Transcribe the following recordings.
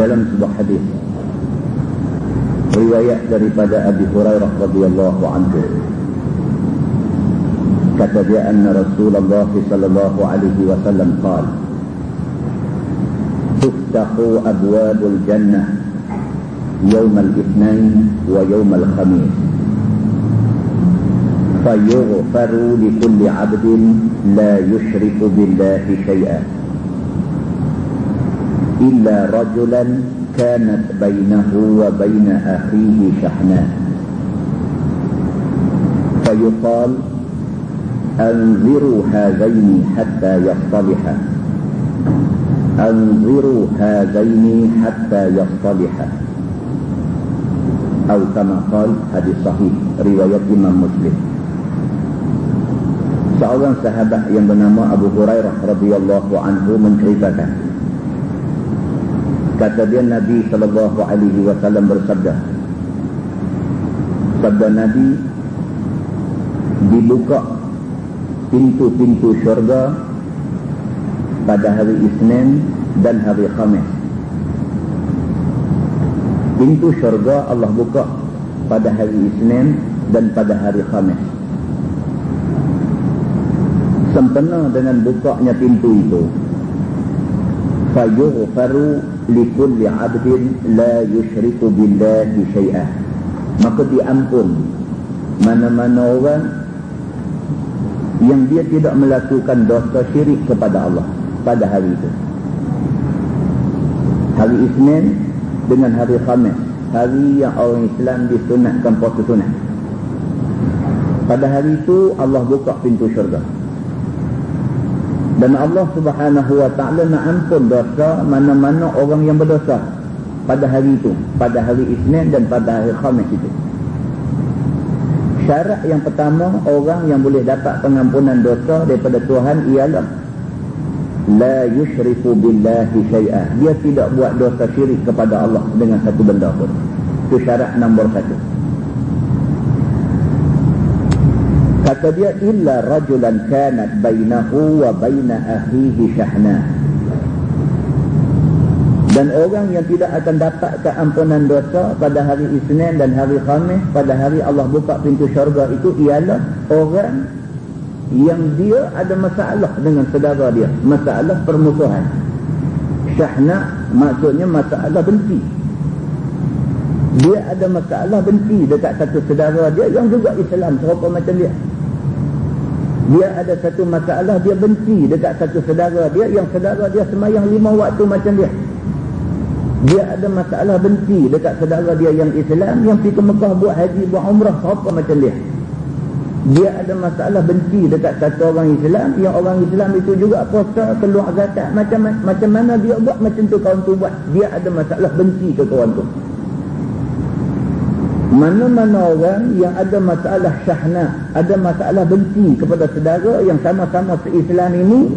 dalam sebuah hadis riwayat daripada Abi Hurairah radhiyallahu anhu, kata dia anna Rasulullah sallallahu alaihi wasallam qala tuftahu abwabul jannah yawm al-ithnain wa yawm al-khamis fayughfaru likulli 'abdin la yushriku billahi shay'an illa rajulan kanat bainahu wa baina akhihi shahna fayuqal anziru hadaini hatta yastaliha anziru hadaini hatta yastaliha atau kama qala, hadis sahih riwayat Imam Muslim. Seorang sahabat yang bernama Abu Hurairah radhiyallahu anhu menceritakan, kata dia Nabi sallallahu alaihi wasallam bersabda, sabda Nabi, dibuka pintu-pintu syurga pada hari Isnin dan hari Khamis. Pintu syurga Allah buka pada hari Isnin dan pada hari Khamis. Sempena dengan bukanya pintu itu, fayughfaru likulli 'abdin la yushriku billahi syai'an, maka diampun mana-mana orang yang dia tidak melakukan dosa syirik kepada Allah pada hari itu. Hari Isnin dengan hari Khamis, hari yang orang Islam disunatkan puasa sunat. Pada hari itu Allah buka pintu syurga. Dan Allah subhanahu wa ta'ala nak ampun dosa mana-mana orang yang berdosa pada hari itu, pada hari Isnin dan pada hari Khamis itu. Syarat yang pertama orang yang boleh dapat pengampunan dosa daripada Tuhan ialah la yushriku billahi syai'ah, dia tidak buat dosa syirik kepada Allah dengan satu benda pun. Itu syarat nombor satu. Kata dia illa rajulan kanat bainahu wa baina akhihi syahna, dan orang yang tidak akan dapat keampunan dosa pada hari Isnin dan hari Khamis, pada hari Allah buka pintu syurga itu, ialah orang yang dia ada masalah dengan saudara dia, masalah permusuhan. Syahna maksudnya masalah benci. Dia ada masalah benci dekat satu saudara dia yang juga Islam serupa macam dia. Dia ada satu masalah, dia benci dekat satu saudara dia yang saudara dia semayang 5 waktu macam dia. Dia ada masalah benci dekat saudara dia yang Islam yang pergi ke Mekah buat haji, buat umrah serupa macam dia. Dia ada masalah benci dekat satu orang Islam yang orang Islam itu juga puasa, keluar zakat, macam mana dia buat, macam tu kawan tu buat. Dia ada masalah benci ke kawan tu. Mana-mana orang yang ada masalah syahna, ada masalah benci kepada saudara yang sama-sama se-Islam ini,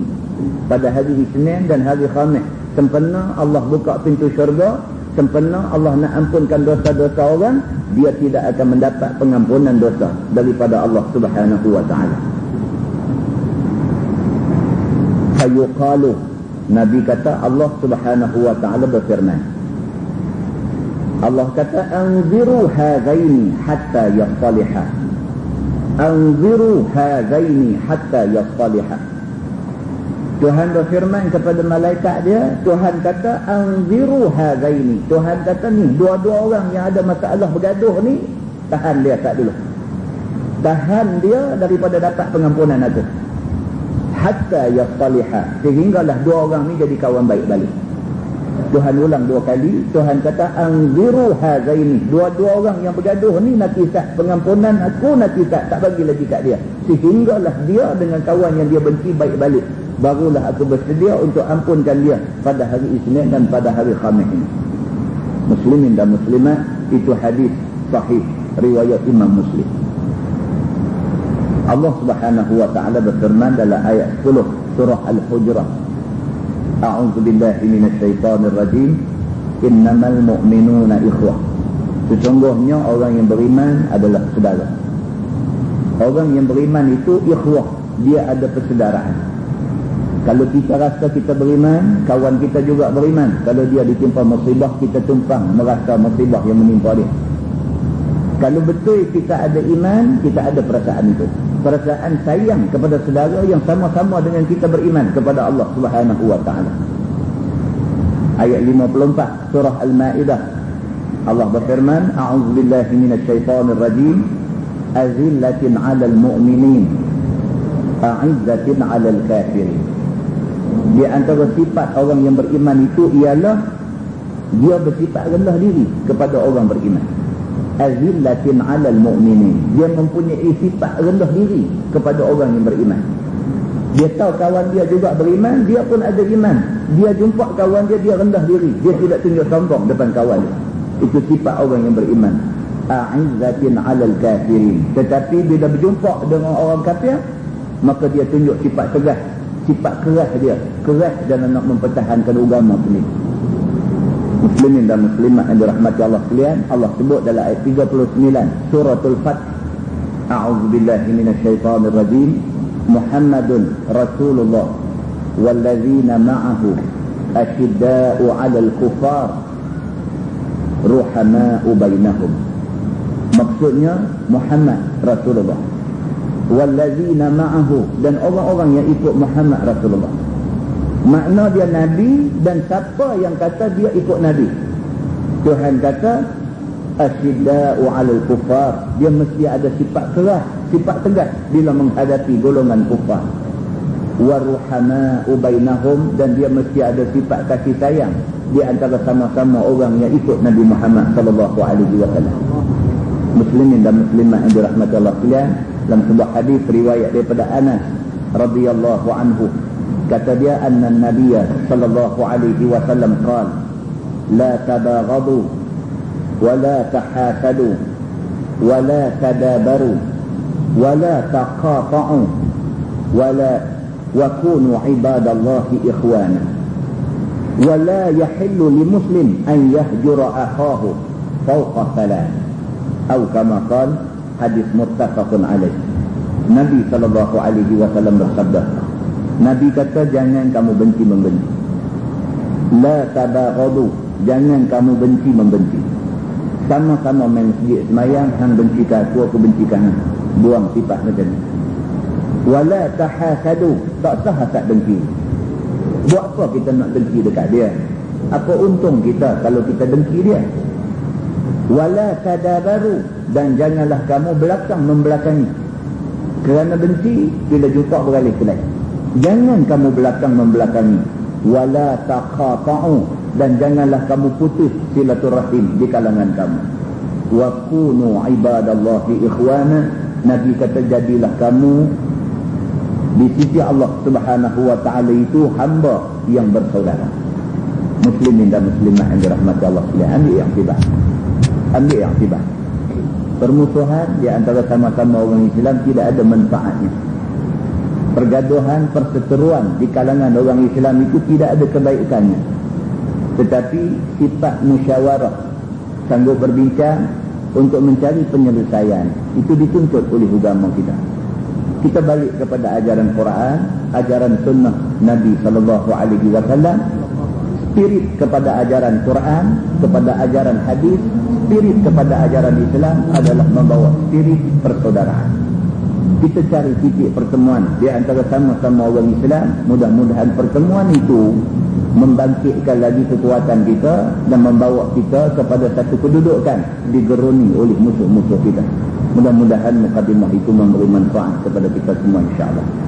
pada hari Isnin dan hari Khamis, sempena Allah buka pintu syurga, sempena Allah nak ampunkan dosa-dosa orang, dia tidak akan mendapat pengampunan dosa daripada Allah subhanahu wa ta'ala. Fayuqalu, Nabi kata, Allah subhanahu wa ta'ala berfirman, Allah kata anziru hadaini hatta yastaliha, anziru hadaini hatta yastaliha. Tuhan berfirman kepada malaikat dia, Tuhan kata anziru hadaini, Tuhan kata ni dua-dua orang yang ada masalah bergaduh ni, tahan dia tak dulu, tahan dia daripada dapat pengampunan itu hatta yastaliha, sehinggalah dua orang ni jadi kawan baik balik. Tuhan ulang 2 kali, Tuhan kata anziru hadaini, dua-dua orang yang bergaduh ni nak kisah pengampunan aku, nak kisah tak bagi lagi kat dia, sehinggalah dia dengan kawan yang dia benci baik balik, barulah aku bersedia untuk ampunkan dia pada hari Isnin dan pada hari Khamis ini. Muslimin dan muslimat, itu hadis sahih riwayat Imam Muslim. Allah subhanahu wa ta'ala berfirman dalam ayat 10 surah Al-Hujurat, a'udzu billahi minasyaitonir rajim, innamal mu'minuna ikhwah, sesungguhnya orang yang beriman adalah saudara. Orang yang beriman itu ikhwah, dia ada persaudaraan. Kalau kita rasa kita beriman, kawan kita juga beriman. Kalau dia ditimpa musibah, kita tumpang merasa musibah yang menimpa dia. Kalau betul kita ada iman, kita ada perasaan itu. Perasaan sayang kepada saudara yang sama-sama dengan kita beriman kepada Allah Subhanahu wa ta'ala. Ayat 54 surah Al-Ma'idah. Allah berfirman, A'udzubillahi minasyaitonirrajim. Azillatin 'alal mu'minin, a'izzatin 'alal kafirin. Di antara sifat orang yang beriman itu ialah dia bersifat rendah diri kepada orang beriman. Azillatin 'alal mu'minin. Dia mempunyai sifat rendah diri kepada orang yang beriman. Dia tahu kawan dia juga beriman, dia pun ada iman. Dia jumpa kawan dia, dia rendah diri. Dia tidak tunjuk sombong depan kawan dia. Itu sifat orang yang beriman. A'izzatin 'alal kafirin. Tetapi bila berjumpa dengan orang kafir, maka dia tunjuk sifat tegas, sifat keras dia, keras dalam nak mempertahankan agama sendiri. Muslimin dan muslimat yang dirahmati Allah sekalian, Allah sebut dalam ayat 39 suratul Fath, A'udzubillahi minasyaitonir rajim. Muhammadun Rasulullah wallazina ma'ahu asyidda'u 'alal kuffar ruhama'u bainahum. Maksudnya Muhammad Rasulullah wallazina ma'ahu, dan orang-orang yang ikut Muhammad Rasulullah. Makna dia Nabi, dan siapa yang kata dia ikut Nabi, Tuhan kata asyidda'u 'alal kuffar, dia mesti ada sifat keras, sifat tegas bila menghadapi golongan kufar. Wa ruhama'u bainahum, dan dia mesti ada sifat kasih sayang di antara sama-sama orang yang ikut Nabi Muhammad sallallahu alaihi wasallam. Muslimin dan muslimat yang dirahmati Allah sekalian, dalam sebuah hadis riwayat daripada Anas radhiyallahu anhu, kata dia, anna Nabiy sallallahu alaihi wasallam qala la tabaghadu wa la tahasadu wa la tadabaru wa la taqata'u wa la wa kunu ibadallahi ikhwana wa la yahillu li muslim an yahjura akhahu fawqa thalath atau kama qala, hadis muttafaqun alaih. Nabi sallallahu alaihi wasallam bersabda, Nabi kata, jangan kamu benci membenci. La tabaghadu, jangan kamu benci membenci. Sama-sama main masjid semayang, hang bencikan aku bencikan hang. Buang sifat macam ni. Wala tahasadu, tak sah hasad dengki. Buat apa kita nak dengki dekat dia? Apa untung kita kalau kita dengki dia? Wala tadabaru, dan janganlah kamu belakang membelakangi. Kerana benci, bila jumpa beralih ke lain. Jangan kamu belakang membelakangi. Wala taqata'u, dan janganlah kamu putus silaturahim di kalangan kamu. Wa kunu ibadallahi ikhwana, Nabi kata, jadilah kamu di sisi Allah Subhanahu wa ta'ala itu hamba yang bersaudara. Muslimin dan muslimat yang dirahmati Allah sekalian, ambil iktibar. Permusuhan di antara sama-sama orang Islam tidak ada manfaatnya. Pergaduhan, perseteruan di kalangan orang Islam itu tidak ada kebaikannya. Tetapi sifat musyawarah, sanggup berbincang untuk mencari penyelesaian, itu dituntut oleh agama kita. Kita balik kepada ajaran Quran, ajaran sunnah Nabi sallallahu alaihi wasallam. Spirit kepada ajaran Quran, kepada ajaran hadis, spirit kepada ajaran Islam adalah membawa spirit persaudaraan. Kita cari titik pertemuan di antara sama-sama orang Islam. Mudah-mudahan pertemuan itu membangkitkan lagi kekuatan kita dan membawa kita kepada satu kedudukan digeruni oleh musuh-musuh kita. Mudah-mudahan mukadimah itu memberi manfaat kepada kita semua, insya-Allah.